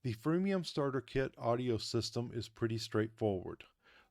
The freemium starter kit audio system is pretty straightforward.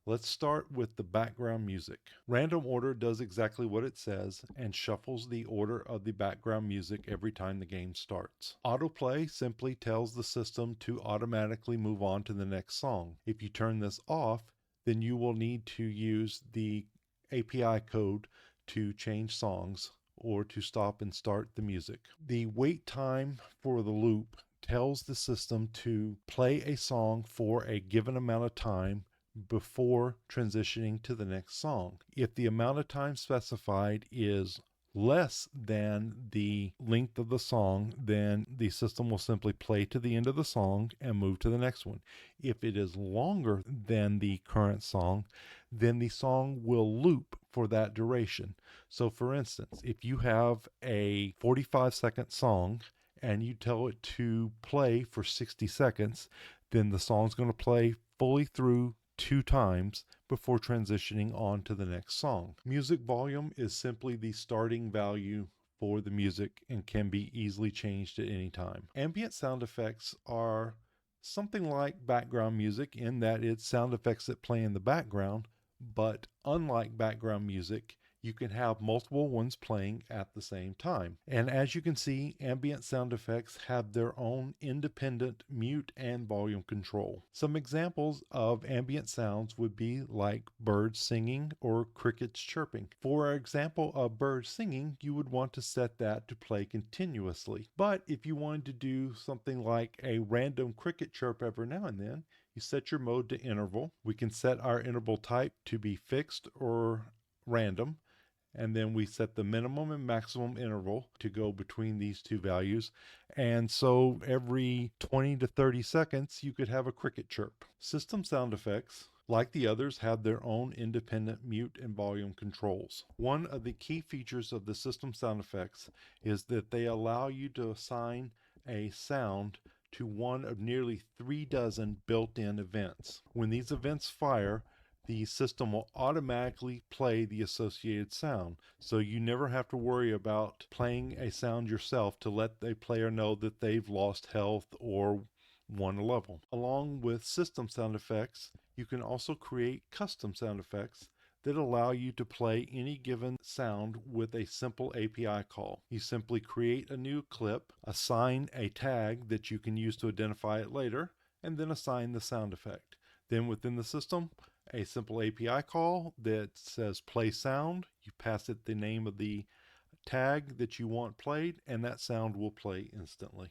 Let's start with the background music. Random order does exactly what it says and shuffles the order of the background music every time the game starts. Autoplay simply tells the system to automatically move on to the next song. If you turn this off, then you will need to use the API code to change songs or to stop and start the music. The wait time for the loop tells the system to play a song for a given amount of time before transitioning to the next song. If the amount of time specified is less than the length of the song, then the system will simply play to the end of the song and move to the next one. If it is longer than the current song, then the song will loop for that duration. So, for instance, if you have a 45-second song and you tell it to play for 60 seconds, then the song's going to play fully through 2 times before transitioning on to the next song. Music volume is simply the starting value for the music and can be easily changed at any time. Ambient sound effects are something like background music in that it's sound effects that play in the background, but unlike background music, you can have multiple ones playing at the same time. And as you can see, ambient sound effects have their own independent mute and volume control. Some examples of ambient sounds would be like birds singing or crickets chirping. For our example of birds singing, you would want to set that to play continuously. But if you wanted to do something like a random cricket chirp every now and then, you set your mode to interval. We can set our interval type to be fixed or random, and then we set the minimum and maximum interval to go between these two values. And so every 20 to 30 seconds, you could have a cricket chirp. System sound effects, like the others, have their own independent mute and volume controls. One of the key features of the system sound effects is that they allow you to assign a sound to one of nearly 3 dozen built-in events. When these events fire, the system will automatically play the associated sound. So you never have to worry about playing a sound yourself to let the player know that they've lost health or won a level. Along with system sound effects, you can also create custom sound effects that allow you to play any given sound with a simple API call. You simply create a new clip, assign a tag that you can use to identify it later, and then assign the sound effect. Then within the system, a simple API call that says play sound. You pass it the name of the tag that you want played, and that sound will play instantly.